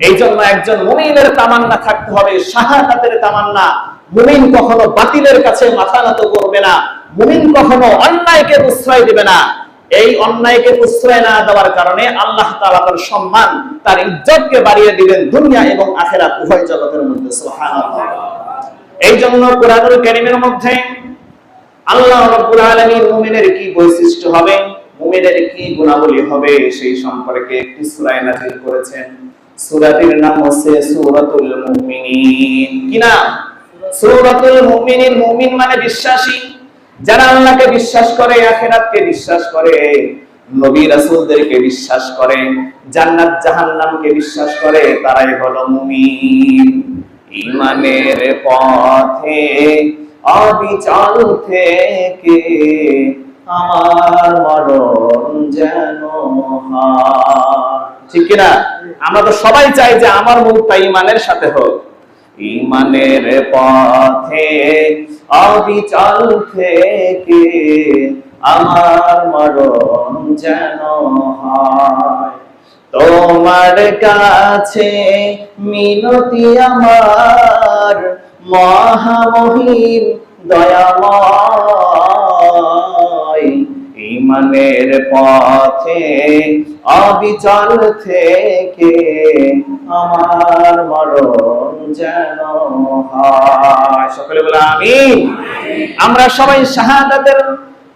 এই জন্য একজন মুমিনের তামান্না থাকতে হবে শাহাদাতের তামান্না। মুমিন কখনো বাতিলের কাছে মাথা নত করবে না, মুমিন কখনো অন্যায়কে প্রশ্রয় দিবে না। এই অন্যায়কে প্রশ্রয় না দেওয়ার কারণে আল্লাহ তাআলা তার সম্মান, তার ইজ্জতকে বাড়িয়ে দিবেন দুনিয়া এবং আখিরাত উভয় জগতের মধ্যে। সুবহানাল্লাহ। এই জন্য কুরআনুল কারীমের মধ্যে আল্লাহ রাব্বুল আলামিন মুমিনের কি বৈশিষ্ট্য হবে, মুমিনের কি গুণাবলী হবে সেই সম্পর্কে একটি সূরা নাযিল করেছেন। সূরাটির নাম হচ্ছে সূরাতুল মুমিনিন। কি নাম? সূরাতুল মুমিনিন। মুমিন মানে বিশ্বাসী, যারা আল্লাহকে বিশ্বাস করে, আখিরাতকে বিশ্বাস করে, নবী রাসূলদেরকে বিশ্বাস করে, জান্নাত জাহান্নামকে বিশ্বাস করে, তারাই হলো মুমিন। ঈমানের পথে অবিচল থেকে আমার মরণ যেন হয়। ঠিক কি না? আমরা তো সবাই চাই যে আমার মৃত্যু ঈমানের সাথে হোক। ঈমানের পথে অবিচল থেকে আমার মরণ যেন হয়। তোমার কাছে মিনতি আমার মহামহিম দয়াময়। ঈমানের পথে অবিচল থেকে আমার মরণ যেন হয়। সকলে বলে আমিন। আমরা সবাই শাহাদাতের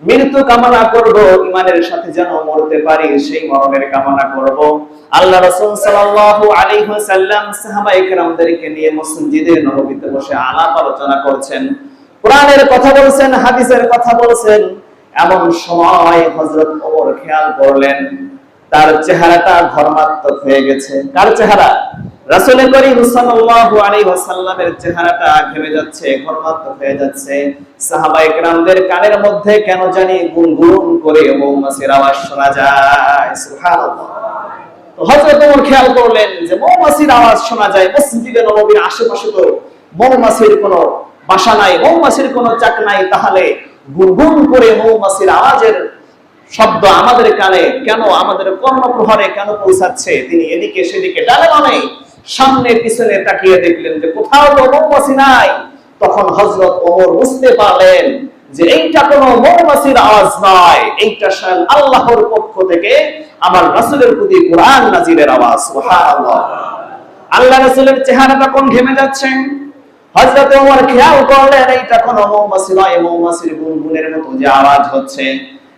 মৃত্যু কামনা করব, ঈমানের সাথে যেন মরতে পারি সেই মরণের কামনা করব। আল্লাহ রাসূল সাল্লাল্লাহু আলাইহি ওয়াসাল্লাম সাহাবায়ে কেরামদেরকে নিয়ে মসজিদে নববীতে বসে আলাপ আলোচনা করছেন, কোরআনের কথা বলছেন, হাদিসের কথা বলছেন। এমন সময় হযরত ওমর খেয়াল করলেন তার চেহারাটা ঘর্মাত্মক হয়ে গেছে। কার চেহারা? রাসূল করিম সাল্লাল্লাহু আলাইহি ওয়াসাল্লামের চেহারাটা ঘেমে যাচ্ছে, ঘর্মাত্মক হয়ে যাচ্ছে। সাহাবায়ে কেরামদের কানের মধ্যে কেন জানি গুনগুন করে মৌমাছির আওয়াজ শোনা যায়। সুবহানাল্লাহ। তো হযরত ওমর খেয়াল করলেন যে মৌমাছির আওয়াজ শোনা যায়, মসজিদে নববীর আশেপাশে তো মৌমাছির কোনো বাসা নাই, মৌমাছির কোনো চাক নাই, তাহলে গুনগুন করে মৌমাছির আওয়াজের শব্দ আমাদের কানে কেন, আমাদের কর্ণপ্রহরে কেন পৌঁছাচ্ছে? তিনি এদিকে সেদিকে ডানে বামে সামনে পিছনে তাকিয়ে দেখলেন যে কোথাও তো মৌমাছি নাই। তখন হযরত ওমর বুঝতে পারলেন যে এইটা কোনো মৌমাছির আওয়াজ নয়, এইটা স্বয়ং আল্লাহর পক্ষ থেকে আমার রাসূলের প্রতি কোরআন নাযিলের আওয়াজ। সুবহানাল্লাহ। আল্লাহ রাসূলের চেহারাটা কোন ঘেমে যাচ্ছে। হযরত ওমর খেয়াল করলেন এইটা কোনো মৌমাছি নয়, মৌমাছির গুনগুনের মতো যে আওয়াজ হচ্ছে,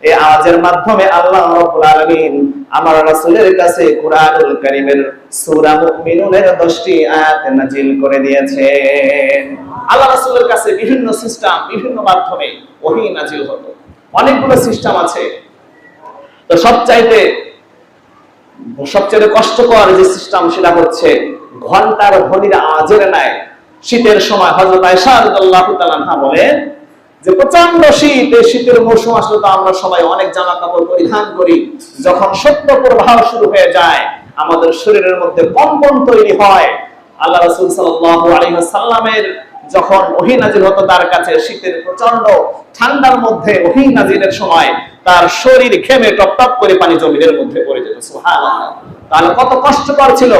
এই আওয়াজের মাধ্যমে আল্লাহ রাব্বুল আলামিন আমার রাসূলের কাছে কুরআনুল কারীমের সূরা মুমিনুনের 10টি আয়াত নাযিল করে দিয়েছেন। আল্লাহ রাসূলের কাছে বিভিন্ন সিস্টেম, বিভিন্ন মাধ্যমে ওহী নাযিল হতো। অনেকগুলো সিস্টেম আছে। তো সবচাইতে কষ্টকর যে সিস্টেম সেটা হচ্ছে ঘন্টার ধ্বনির আওয়াজের ন্যায় শীতের সময় হযরত আয়েশা রাদিয়াল্লাহু তাআলা আনহা বলেন যে প্রচন্ড শীত, এই শীতের মৌসুম আসলে তো আমরা সবাই অনেক জামা কাপড় পরিধান করি। যখন শৈত্য প্রবাহ শুরু হয়ে যায় আমাদের শরীরের মধ্যে কম্পন তৈরি হয়। আল্লাহ রাসূল সাল্লাল্লাহু আলাইহি ওয়াসাল্লামের যখন ওহী নাযিল হতো তার কাছে শীতের প্রচন্ড ঠান্ডার মধ্যে ওহী নাযিলের সময় তার শরীর ঘেমে টপটপ করে পানি জমিনের মধ্যে পড়ে যেত। সুবহানাল্লাহ। তাহলে কত কষ্টকর ছিল।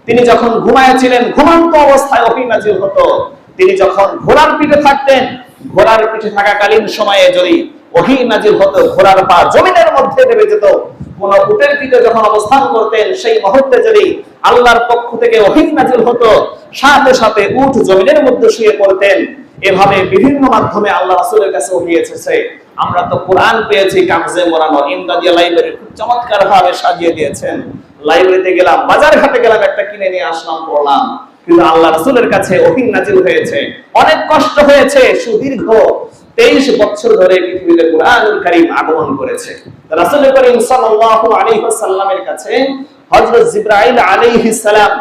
তিনি যখন ঘুমায়েছিলেন ঘুমন্ত অবস্থায় ওহী নাযিল হতো। তিনি যখন ঘোড়ার পিঠে থাকতেন, ঘোড়ার পিঠে থাকাকালীন সময়ে যদি ওহী নাযিল হতো ঘোড়ার পা জমিনের মধ্যে দেবে যেত। কোন উটের পিঠে যখন অবস্থান করতেন সেই মুহূর্তে যদি আল্লাহর পক্ষ থেকে ওহী নাযিল হতো সাথে সাথে উট জমিনের মধ্যে শুয়ে পড়তেন। এভাবে বিভিন্ন মাধ্যমে আল্লাহ রাসূলের কাছে ওহী এসেছে। আমরা তো কোরআন পেয়েছি কাগজে মোড়ানো, ইমদাদিয়া লাইব্রেরি খুব চমৎকার ভাবে সাজিয়ে দিয়েছেন। লাইব্রেরিতে গেলাম, বাজার ঘাটে গেলাম, একটা কিনে নিয়ে আসলাম, পড়লাম। কিন্তু আল্লাহ রাসূলের কাছে ওহী নাযিল হয়েছে, অনেক কষ্ট হয়েছে। সুদীর্ঘ 23 বছর ধরে পৃথিবীতে কুরআনুল কারীম আগমন করেছে। রাসূল করিম সাল্লাল্লাহু আলাইহি ওয়াসাল্লামের কাছে হযরত জিবরাইল আলাইহিস সালাম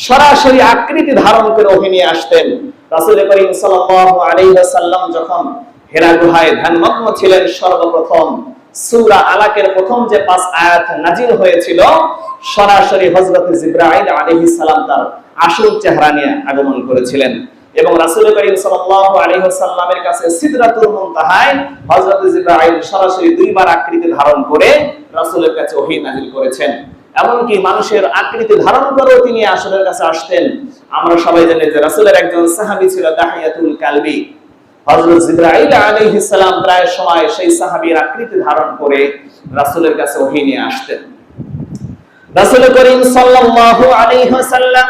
সরাসরি আকৃতি ধারণ করে ওহী নিয়ে আসতেন। রাসূল করিম সাল্লাল্লাহু আলাইহি ওয়াসাল্লাম যখন হেরা গুহায় ধ্যানমগ্ন ছিলেন, সর্বপ্রথম সূরা আলাকের প্রথম যে 5 আয়াত নাযিল হয়েছিল, সরাসরি হযরত জিবরাইল আলাইহিস সালাম তার আসল চেহারা নিয়ে আগমন করেছিলেন। এবং রাসূল করিম সাল্লাল্লাহু আলাইহি ওয়াসাল্লামের কাছে সিদরাতুল মুনতাহায় হযরত জিবরাইল সরাসরি 2 বার আকৃতি ধারণ করে রাসূলের কাছে ওহী নাযিল করেছেন। এমনকি মানুষের আকৃতি ধারণ করেও তিনি আসলের কাছে আসতেন। আমরা সবাই জানি যে রাসূলের একজন সাহাবী ছিল দাহিয়াতুল কালবি। হযরত জিবরাইল আলাইহিস সালাম প্রায় সময় সেই সাহাবীর আকৃতি ধারণ করে রাসূলের কাছে ওহী নিয়ে আসতেন। রাসূল করিম সাল্লাল্লাহু আলাইহি ওয়াসাল্লাম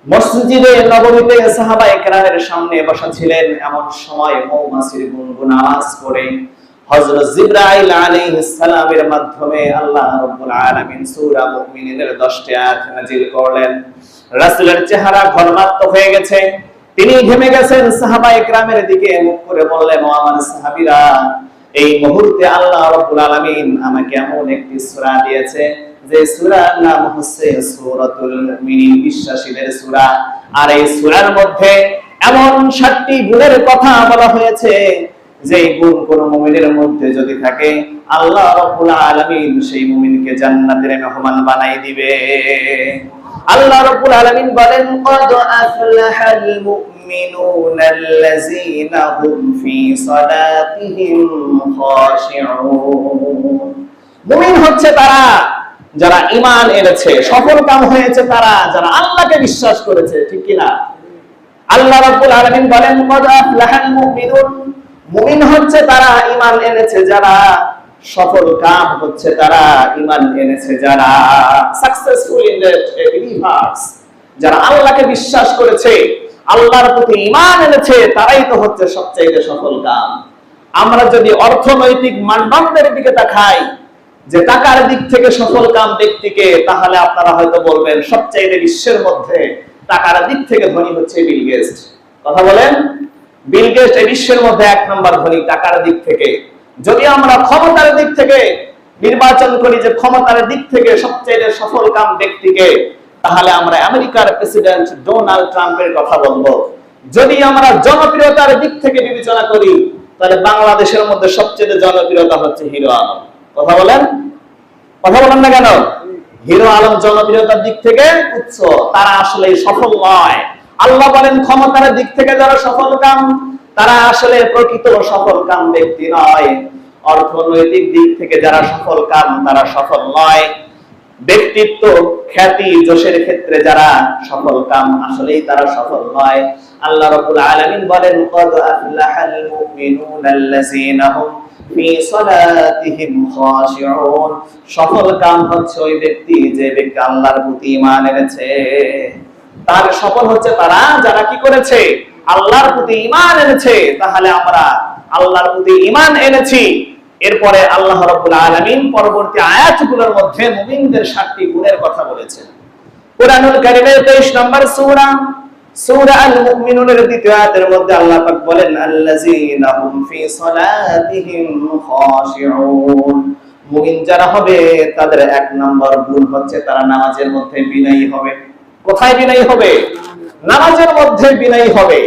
মসজিদে নববীতে সাহাবায়ে কেরামের সামনে বসা ছিলেন। এমন সময় মৌমাছির গুনগুন আওয়াজ করে হযরত জিবরাইল আলাইহিস সালামের মাধ্যমে আল্লাহ রাব্বুল আলামিন সূরা মুমিনের 10টি আয়াত নাযিল করলেন। রাসূলের চেহারা ঘর্মাক্ত হয়ে গেছে, তিনি ঘেমে গেছেন। সাহাবায়ে কেরামের দিকে মুখ করে বললেন, ও আমার সাহাবীরা, এই মুহূর্তে আল্লাহ রাব্বুল আলামিন আমাকে এমন একটি সূরা দিয়েছে যে সূরার নাম হচ্ছে সূরাতুল মুমিনিন, বিশ্বাসীদের সূরা। আর এই সূরার মধ্যে এমন 7টি গুণের কথা বলা হয়েছে যে গুণ কোন মুমিনের মধ্যে যদি থাকে আল্লাহ রাব্বুল আলামিন সেই মুমিনকে জান্নাতের মেহমান বানাই দিবে। আল্লাহ রাব্বুল আলামিন বলেন, ক্বাদ আফলাহাল মুমিনুনাল্লাযীনা হুম ফি সালাতিহিম খাশিউন। মুমিন হচ্ছে তারা যারা ঈমান এনেছে, সফল কাম হয়েছে তারা যারা আল্লাহকে বিশ্বাস করেছে, ঠিক কি না? আল্লাহ রাব্বুল আলামিন বলেন, ক্বাদ আফলাহাল মুমিনুন, মুমিন হচ্ছে তারা, ঈমান এনেছে যারা, সফল কাম হচ্ছে তারা, ঈমান এনেছে যারা, সাকসেসফুল ইন দ্য বিলিভার্স, যারা আল্লাহকে বিশ্বাস করেছে, আল্লাহর প্রতি ঈমান এনেছে, তারাই তো হচ্ছে সবচেয়ে সফল কাম। আমরা যদি অর্থনৈতিক মানদণ্ডের দিকে তাকাই যে টাকার দিক থেকে সফল কাম ব্যক্তিকে, তাহলে আপনারা হয়তো বলবেন সবচেয়ে বিশ্বের মধ্যে টাকার দিক থেকে ধনী হচ্ছে বিল গেটস। কথা বলেন, বিল গেটস এই বিশ্বের মধ্যে 1 নম্বর ধনী টাকার দিক থেকে। যদি আমরা ক্ষমতার দিক থেকে নির্বাচন করি যে ক্ষমতার দিক থেকে সবচেয়ে সফল কাম ব্যক্তিকে, তাহলে আমরা আমেরিকার প্রেসিডেন্ট ডোনাল্ড ট্রাম্পের কথা বলবো। যদি আমরা জনপ্রিয়তার দিক থেকে বিবেচনা করি, তাহলে বাংলাদেশের মধ্যে সবচেয়ে জনপ্রিয়তা হচ্ছে হিরো আলম। কথা বলেন, কথা বলেন না কেন? হিরো আলম জনপ্রিয়তার দিক থেকে উচ্চ, তারা আসলে সফল নয়। আল্লাহ বলেন ক্ষমতার দিক থেকে যারা সফল কাম তারা আসলে প্রকৃত সফল কাম ব্যক্তি নয়। অর্থনৈতিক দিক থেকে যারা সফল কাম তারা সফল নয়। ব্যক্তিত্ব, খ্যাতি, যশের ক্ষেত্রে যারা সফল কাম আসলেই তারা সফল নয়। আল্লাহ রাব্বুল আলামিন বলেন, ক্বাদ আফলাহাল মুমিনুনাল্লাযীনা হুম ফি সালাতিহিম খাশিউন। সফল কাম হচ্ছে ওই ব্যক্তি যে ব্যক্তি আল্লাহর প্রতি ঈমান এনেছে। তার সফল হচ্ছে তারা যারা কি করেছে? আল্লাহর প্রতি ঈমান এনেছে। তাহলে আমরা আল্লাহর প্রতি ঈমান এনেছি। এরপরে আল্লাহ রাব্বুল আলামিন পরবর্তী আয়াতগুলোর মধ্যে মুমিনদের 7টি গুণের কথা বলেছেন। কুরআনুল কারীমের 23 নম্বর সূরা, সূরা আল মুমিনুনের 2য় আয়াতের মধ্যে আল্লাহ পাক বলেন, আল্লাযীনা হুম ফি সালাতিহিম খাশিউন। মুমিন যারা হবে তাদের 1 নম্বর গুণ হচ্ছে তারা নামাজের মধ্যে বিনয়ী হবে। কোথায় বিনয়ী হবে? নামাজের মধ্যে বিনয়ী হবে।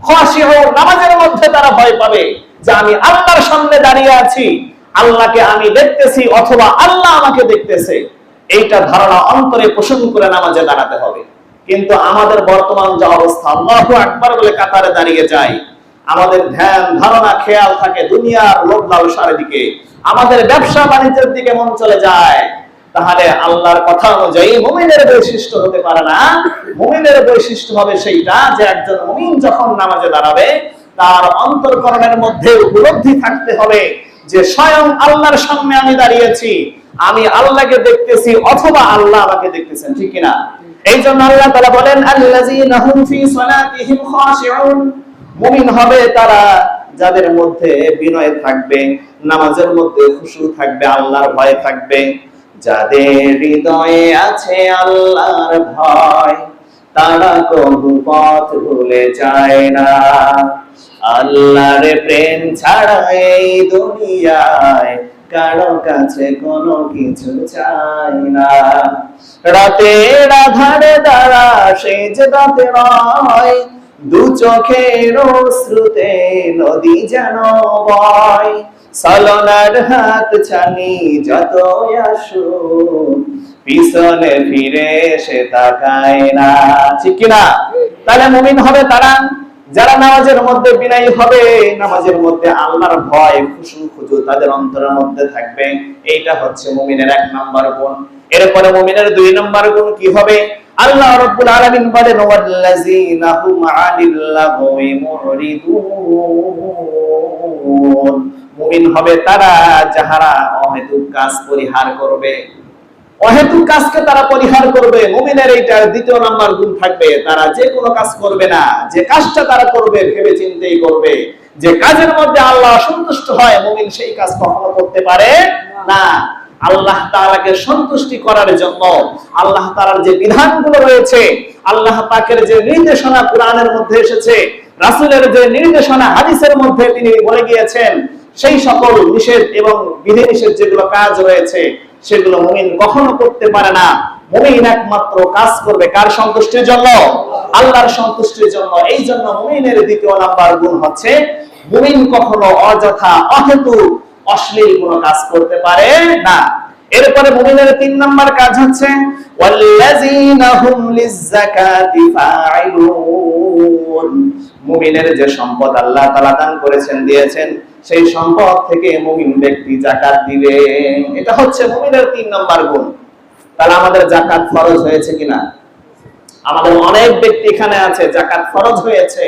খাশিউন, নামাজের মধ্যে তারা ভয় পাবে যে আমি আল্লাহর সামনে দাঁড়িয়ে আছি, আল্লাহকে আমি দেখতেছি অথবা আল্লাহ আমাকে দেখতেছে। এইটা ধারণা অন্তরে পোষণ করে নামাজে দাঁড়াতে হবে। কিন্তু আমাদের বর্তমান যে অবস্থা, আল্লাহু আকবার বলে কাতারে দাঁড়িয়ে যাই, আমাদের ধ্যান ধারণা খেয়াল থাকে দুনিয়ার লোভ লালসার দিকে, আমাদের ব্যবসা বাণিজ্যের দিকে মন চলে যায়, তাহলে আল্লাহর কথা অনুযায়ী মুমিনের বৈশিষ্ট্য হতে পারে না। মুমিনের বৈশিষ্ট্য হবে সেইটা যে একজন মুমিন যখন নামাজে দাঁড়াবে তার অন্তরকরণের মধ্যে উপলব্ধি থাকতে হবে যে স্বয়ং আল্লাহর সামনে আমি দাঁড়িয়েছি, আমি আল্লাহকে দেখতেছি অথবা আল্লাহ আমাকে দেখতেছেন, ঠিক কিনা? এই জন্য আল্লাহ তাআলা বলেন, আল্লাযীনা হুম ফি সালাতিহিম খাশিউন। মুমিন হবে তারা যাদের মধ্যে বিনয় থাকবে, নামাজের মধ্যে খুশু থাকবে, আল্লাহর ভয় থাকবে। যাদের হৃদয়ে আছে আল্লাহর ভয় তারা কবু পথ ভুলে যায় না। আল্লাহর প্রেম ছাড়া এই দুনিয়ায় কারো কাছে কোনো কিছু চাই না। রাতের আধারে দাঁড়া সেজদাতে রয়, দু চোখের অশ্রুতে নদী যেন বয়। সালনার হাত ছানি যত আসুক পিছনে ফিরে সে তাকায় না, ঠিক কিনা? তাহলে মুমিন হবে তারা যারা নামাজের মধ্যে বিনয়ী হবে, নামাজের মধ্যে আল্লাহর ভয় খুশু খুজু তাদের অন্তরের মধ্যে থাকবে। এইটা হচ্ছে মুমিনের 1 নম্বর গুণ। এরপরে মুমিনের 2 নম্বর গুণ কি হবে? আল্লাহ রাব্বুল আলামিন বলেন ওয়াল্লাযীনা হুম আনিল লাগওয়ি মুরিদুন। মুমিন হবে তারা যাহারা অহেতুক কাজ পরিহার করবে। অহেতুক কাজকে তারা পরিহার করবে। মুমিনের এইটা 2 নম্বর গুণ থাকবে। তারা যে কোনো কাজ করবে না, যে কাজটা তারা করবে ভেবে চিন্তেই করবে। যে কাজের মধ্যে আল্লাহ সন্তুষ্ট হয়, মুমিন সেই কাজ কখনো করতে পারে না। আল্লাহ তাআলাকে সন্তুষ্টি করার জন্য আল্লাহ তাআলার যে বিধানগুলো রয়েছে, আল্লাহ পাকের যে নির্দেশনা কোরআনের মধ্যে এসেছে, রাসূলের যে নির্দেশনা হাদিসের মধ্যে তিনি বলে গিয়েছেন, সেই সকল নিষেধ এবং বিধিনিষেধ যেগুলো কাজ রয়েছে সেগুলো মুমিন কখনো করতে পারে না। মুমিন একমাত্র কাজ করবে কার সন্তুষ্টির জন্য? আল্লাহর সন্তুষ্টির জন্য। এই জন্য মুমিনের 2 নাম্বার গুণ হচ্ছে মুমিন কখনো অযথা অহেতুক অশ্লীল কোনো কাজ করতে পারে না। এরপরে মুমিনের 3 নাম্বার কাজ হচ্ছে ওয়াল্লাযীনা হুম লিয-যাকাতি ফাঈলুন। মুমিনের যে সম্পদ আল্লাহ তাআলা দান করেছেন, দিয়েছেন, সেই সম্পদ থেকে মুমিন ব্যক্তি যাকাত দিবে। এটা হচ্ছে মুমিনের 3 নাম্বার গুণ। তাহলে আমাদের যাকাত ফরজ হয়েছে কিনা? আমাদের অনেক ব্যক্তি এখানে আছে যাকাত ফরজ হয়েছে,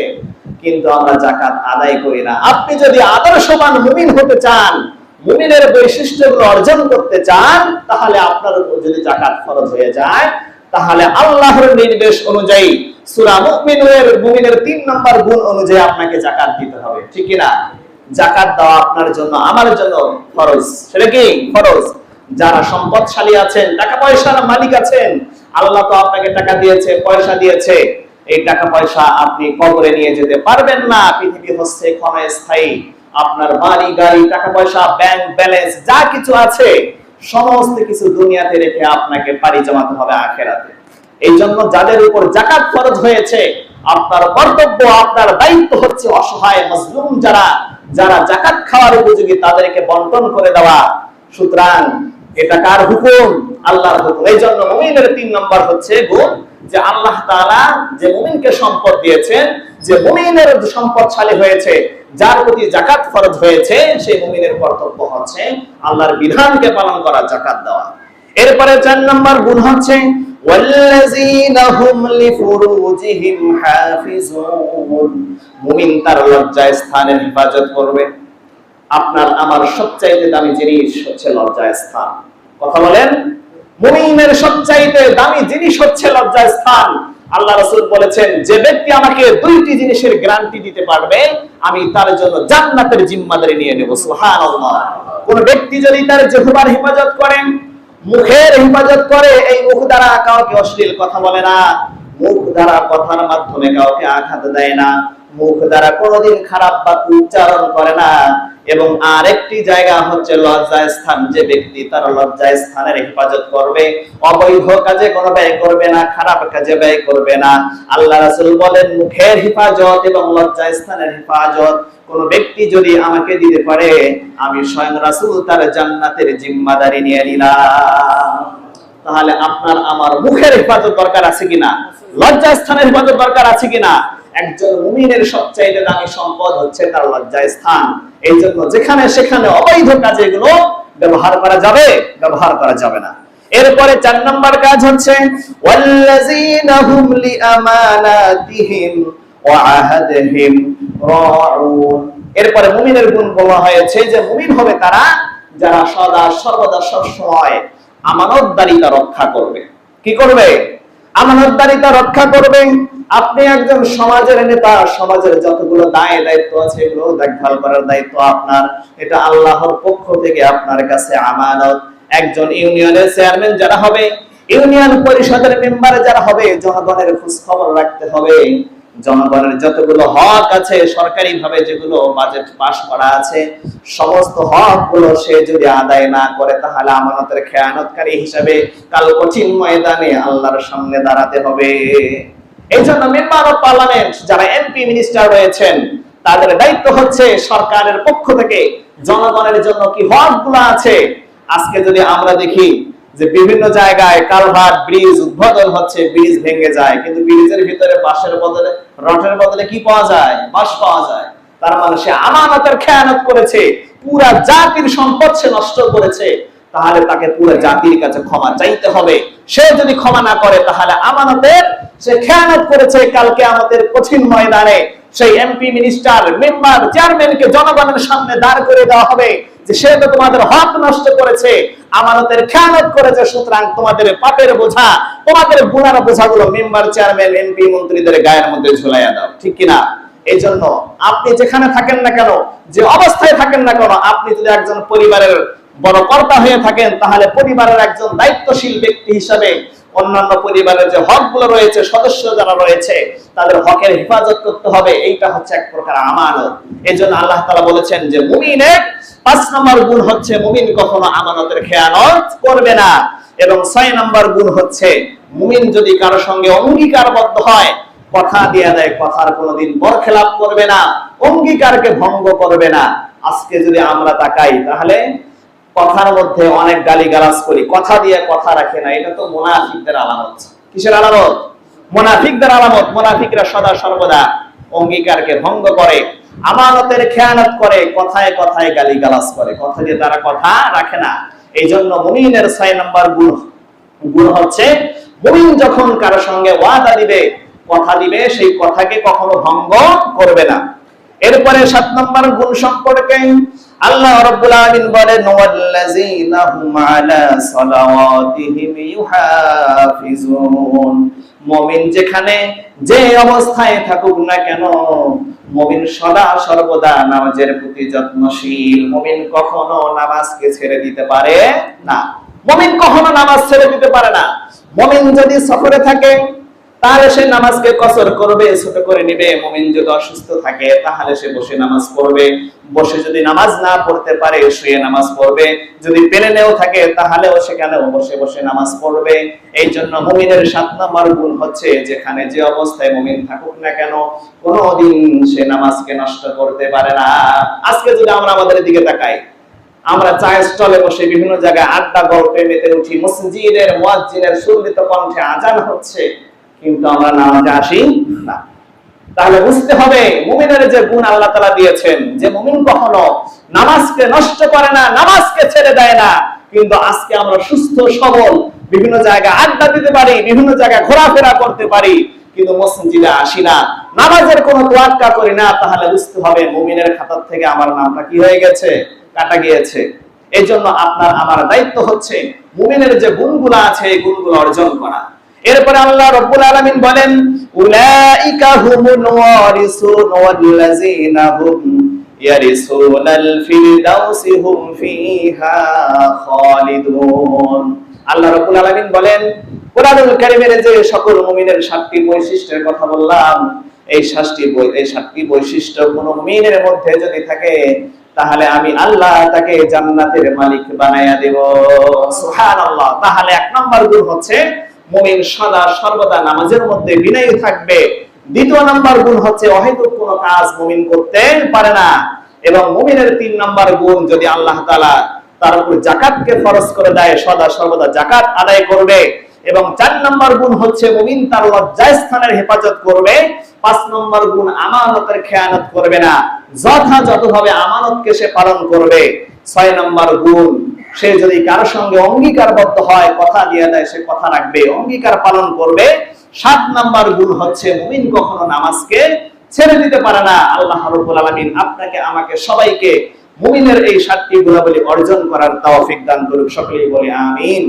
কিন্তু আমরা যাকাত আদায় করি না। আপনি যদি আদর্শবান মুমিন হতে চান, মুমিনের বৈশিষ্ট্যগুলো অর্জন করতে চান, তাহলে আপনার উপর যদি যাকাত ফরজ হয়ে যায়, তাহলে আল্লাহর নির্দেশ অনুযায়ী সূরা মুমিনের মুমিনের 3 নাম্বার গুণ অনুযায়ী আপনাকে যাকাত দিতে হবে, ঠিক কি না? যাকাত দেওয়া আপনার জন্য আমার জন্য ফরজ। সেটা কি ফরজ? যারা সম্পদশালী আছেন, টাকা পয়সার মালিক আছেন, আল্লাহ তো আপনাকে টাকা দিয়েছে, পয়সা দিয়েছে, এই টাকা পয়সা আপনি কবরে নিয়ে যেতে পারবেন না। পৃথিবী হচ্ছে ক্ষণস্থায়ী। আপনার বাড়ি গাড়ি টাকা পয়সা ব্যাংক ব্যালেন্স যা কিছু আছে সমস্ত কিছু দুনিয়াতে রেখে আপনাকে পাড়ি জমাতে হবে আখিরাতে। এই জন্য যাদের উপর যাকাত ফরজ হয়েছে, আপনার কর্তব্য, আপনার দায়িত্ব হচ্ছে অসহায় মজলুম যারা যাকাত খাওয়ার উপযোগী তাদেরকে বন্টন করে দেওয়া। সুতরাং এটা কার হুকুম? আল্লাহর হুকুম। এই জন্য মুমিনের 3 নম্বর হচ্ছে গুণ যে আল্লাহ তাআলা যে মুমিনকে সম্পদ দিয়েছেন, যে মুমিনের সম্পদশালী হয়েছে, যার প্রতি যাকাত ফরজ হয়েছে, সেই মুমিনের কর্তব্য হচ্ছে আল্লাহর বিধানকে পালন করা, যাকাত দেওয়া। এরপরে 4 নম্বর গুণ হচ্ছে ওয়াল্লাযীনা হুম লিফুরুজিহিম হাফিজুন। মুমিন তার লজ্জা স্থানের হেফাজত করবে। আপনার আমার সবচাইতে দামি জিনিস হচ্ছে লজ্জা স্থান। কথা বলেন, মুমিনের সবচাইতে দামি জিনিস হচ্ছে লজ্জা স্থান। আল্লাহ রাসূল বলেছেন, যে ব্যক্তি আমাকে 2টি জিনিসের গ্যারান্টি দিতে পারবে, আমি তার জন্য জান্নাতের জিম্মাদারি নিয়ে নেব। সুবহানাল্লাহ। কোন ব্যক্তি যদি তার জিহ্বার হেফাজত করে, মুখের হেফাজত করে, এই মুখ দ্বারা কাউকে অশ্লীল কথা বলে না, মুখ দ্বারা কথার মাধ্যমে কাউকে আঘাত দেয় না, মুখ দ্বারা কোনোদিন খারাপ বাক্য উচ্চারণ করে না, এবং আরেকটি জায়গা হচ্ছে লজ্জা স্থান। যে ব্যক্তি তার লজ্জা স্থানের হেফাজত করবে, অবৈধ কাজে কোনো ব্যয় করবে না, খারাপ কাজে ব্যয় করবে না। আল্লাহ রাসূল বলেন, মুখের হেফাজত এবং লজ্জা স্থানের হেফাজত কোন ব্যক্তি যদি আমাকে দিতে পারে, আমি স্বয়ং রাসূল তার জান্নাতের জিম্মাদারি নিয়ে নিলাম। তাহলে আপনার আমার মুখের হেফাজত দরকার আছে কিনা? লজ্জা স্থানের হেফাজত দরকার আছে কিনা? একজন মুমিনের সবচেয়ে দামি সম্পদ হচ্ছে তার লজ্জা স্থান। এই জন্য যেখানে সেখানে অবৈধ কাজে এগুলো ব্যবহার করা যাবে, ব্যবহার করা যাবে না। এরপরে 4 নম্বর কাজ হচ্ছে ওয়াল্লাযীনা হুম লিআমানাতিহিম ওয়া আহাদিহিম রাউন। এরপরে মুমিনের গুণ বলা হয়েছে যে মুমিন হবে তারা যারা সদা সর্বদা সব সময় আমানতদারিতা রক্ষা করবে। কি করবে? আমানতদারিতা রক্ষা করবে। আপনি একজন সমাজের নেতা, সমাজের যতগুলো দায় দায়িত্ব আছে এগুলো দেখভাল করার দায়িত্ব আপনার। এটা আল্লাহর পক্ষ থেকে আপনার কাছে আমানত। একজন ইউনিয়নের চেয়ারম্যান যারা হবে, ইউনিয়ন পরিষদের মেম্বার যারা হবে, জনগণের খোঁজ খবর রাখতে হবে। জনগণের যতগুলো হক আছে সরকারিভাবে, যেগুলো বাজেট পাস করা আছে, সমস্ত হক গুলো সে যদি আদায় না করে, তাহলে আমানতের খেয়ানতকারী হিসেবে কাল কঠিন ময়দানে আল্লাহর সামনে দাঁড়াতে হবে। এই জন্য মেম্বার অফ পার্লামেন্ট যারা এমপি মিনিস্টার রয়েছেন, তাদের দায়িত্ব হচ্ছে সরকারের পক্ষ থেকে জনগণের জন্য কি হকগুলো আছে। আজকে যদি আমরা দেখি যে বিভিন্ন জায়গায় কালভার্ট, ব্রিজ উদ্বোধন হচ্ছে, ব্রিজ ভেঙে যায়, কিন্তু ব্রিজের ভিতরে বাঁশের বদলে, রটের বদলে কি পাওয়া যায়? বাঁশ পাওয়া যায়। তার মানে সে আমানতের খেয়ানত করেছে, পুরা জাতির সম্পদ সে নষ্ট করেছে। তাহলে তাকে পুরো জাতির কাছে ক্ষমা চাইতে হবে। সে যদি ক্ষমা না করে তাহলে আমানতের সে খেয়ানত করেছে। কালকে আমাদের কঠিন ময়দানে সেই এমপি, মিনিস্টার, মেম্বার, চেয়ারম্যানকে জনগণের সামনে দাঁড় করে দেওয়া হবে যে সে তো তোমাদের হক নষ্ট করেছে, আমানতের খেয়ানত করেছে, সুতরাং তোমাদের পাপের বোঝা, তোমাদের গুনার বোঝাগুলো মেম্বার, চেয়ারম্যান, এমপি, মন্ত্রীদের গায়ের মধ্যে ঝুলাইয়া দাও। ঠিক কিনা? এই জন্য আপনি যেখানে থাকেন না কেন, যে অবস্থায় থাকেন না কেন, আপনি যদি একজন পরিবারের বড় কর্তা হয়ে থাকেন তাহলে পরিবারের একজন দায়িত্বশীল ব্যক্তি হিসাবে অন্যান্য পরিবারের যে হকগুলো রয়েছে, সদস্য যারা রয়েছে তাদের হকের হেফাজত করতে হবে। এইটা হচ্ছে এক প্রকার আমানত। এজন্য আল্লাহ তাআলা বলেছেন যে মুমিনের 5 নম্বর গুণ হচ্ছে মুমিন কখনো আমানতের খেয়ানত করবে না। এবং 6 নম্বর গুণ হচ্ছে মুমিন যদি কারো সঙ্গে অঙ্গীকারবদ্ধ হয়, কথা দিয়ে দেয়, কথার কোনোদিন বরখেলাপ করবে না, অঙ্গীকারকে ভঙ্গ করবে না। আজকে যদি আমরা তাকাই তাহলে কথার মধ্যে অনেক গালিগালাজ করি, কথা দিয়ে কথা রাখে না। এটা তো মুনাফিকদের আলামত। কিসের আলামত? মুনাফিকদের আলামত। মুনাফিকরা সদা সর্বদা অঙ্গীকারকে ভঙ্গ করে, আমানতের খেয়ানত করে, কথায় কথায় গালিগালাজ করে, কথা দিয়ে তারা কথা রাখে না। এই জন্য মুমিনের 6 নম্বর গুণ হচ্ছে মুমিন যখন কারো সঙ্গে ওয়াদা দিবে, কথা দিবে, সেই কথাকে কখনো ভঙ্গ করবে না। এরপরে 7 নম্বর গুণ সম্পর্কে আল্লাহ রাব্বুল আলামিন বলেন ওয়াল্লাযীনা হুম আলা সালাওয়াতিহিম ইউহাফিজুন। মুমিন যেখানে যে অবস্থায় থাকুক না কেন, মুমিন সদা সর্বদা নামাজের প্রতি যত্নশীল। মুমিন কখনো নামাজকে ছেড়ে দিতে পারে না। মুমিন কখনো নামাজ ছেড়ে দিতে পারে না। মুমিন যদি সফরে থাকে তাহলে সে নামাজকে কসর করবে, ছোট করে নিবে। মুমিন যদি অসুস্থ থাকে তাহলে সে বসে নামাজ পড়বে, বসে যদি নামাজ না পড়তে পারে শুয়ে নামাজ পড়বে, যদি প্লেনেও থাকে তাহলেও সেখানেও বসে বসে নামাজ পড়বে। এই জন্য মুমিনের 7 নম্বর গুণ হচ্ছে যেখানে যে অবস্থায় মুমিন থাকুক না কেন কোনোদিন সে নামাজকে নষ্ট করতে পারে না। আজকে যদি আমরা আমাদের দিকে তাকাই, আমরা চায়ের স্টলে বসে বিভিন্ন জায়গায় আড্ডা গল্পে মেতে উঠি, মসজিদের মুয়াজ্জিনের সুরলিত কণ্ঠে আজান হচ্ছে, কিন্তু আমরা নামাজে আসি না। তাহলে বুঝতে হবে মুমিনের যে গুণ আল্লাহ তাআলা দিয়েছেন, যে মুমিন কখনো নামাজকে নষ্ট করে না, নামাজকে ছেড়ে দেয় না। কিন্তু আজকে আমরা সুস্থ সবল বিভিন্ন জায়গায় আড্ডা দিতে পারি, বিভিন্ন জায়গায় ঘোরাফেরা করতে পারি, কিন্তু মসজিদে আসি না, নামাজের কোনো তোয়াক্কা করি না। তাহলে বুঝতে হবে মুমিনের খাতা থেকে আমার নামটা কি হয়ে গেছে? কাটা গিয়েছে। এই জন্য আপনার আমার দায়িত্ব হচ্ছে মুমিনের যে গুণগুলো আছে এই গুণগুলো অর্জন করা। এরপরে আল্লাহ রাব্বুল আলামিন বলেন উলাইকা হুমুল ওয়ারিসুন ওয়াল্লাযীনা হুম ইয়ারিসুনাল ফিরদাউসি হুম ফিহা খালিদুন। আল্লাহ রাব্বুল আলামিন বলেন কোরআনুল কারীমের যে সকল মুমিনের 7টি বৈশিষ্ট্যের কথা বললাম, এই 7টি বৈশিষ্ট্য কোন মুমিনের মধ্যে যদি থাকে তাহলে আমি আল্লাহ তাকে জান্নাতের মালিক বানায়া দেব। সুবহানাল্লাহ। তাহলে 1 নম্বর গুণ হচ্ছে মুমিন সদা সর্বদা নামাজের মধ্যে বিনয়ী থাকবে। 2 নম্বর গুণ হচ্ছে অহেতুক কোনো কাজ মুমিন করতে পারে না। এবং মুমিনের 3 নম্বর গুণ, যদি আল্লাহ তাআলা তার উপর যাকাতকে ফরজ করে দেয় সদা সর্বদা যাকাত আদায় করবে। এবং 4 নম্বর গুণ হচ্ছে মুমিন তার লজ্জাস্থানের হেফাজত করবে। 5 নম্বর গুণ আমানতের খেয়ানত করবে না, যথাযথভাবে আমানতকে সে পালন করবে। 6 নম্বর গুণ, সে যদি কারোর সঙ্গে অঙ্গীকারবদ্ধ হয়, কথা দিয়ে দেয়, সে কথা রাখবে, অঙ্গীকার পালন করবে। 7 নম্বর গুণ হচ্ছে মুমিন কখনো নামাজকে ছেড়ে দিতে পারে না। আল্লাহ রাব্বুল আলামিন আপনাকে আমাকে সবাইকে মুমিনের এই 7টি গুণাবলী অর্জন করার তৌফিক দান করুক। সকলেই বলি আমিন।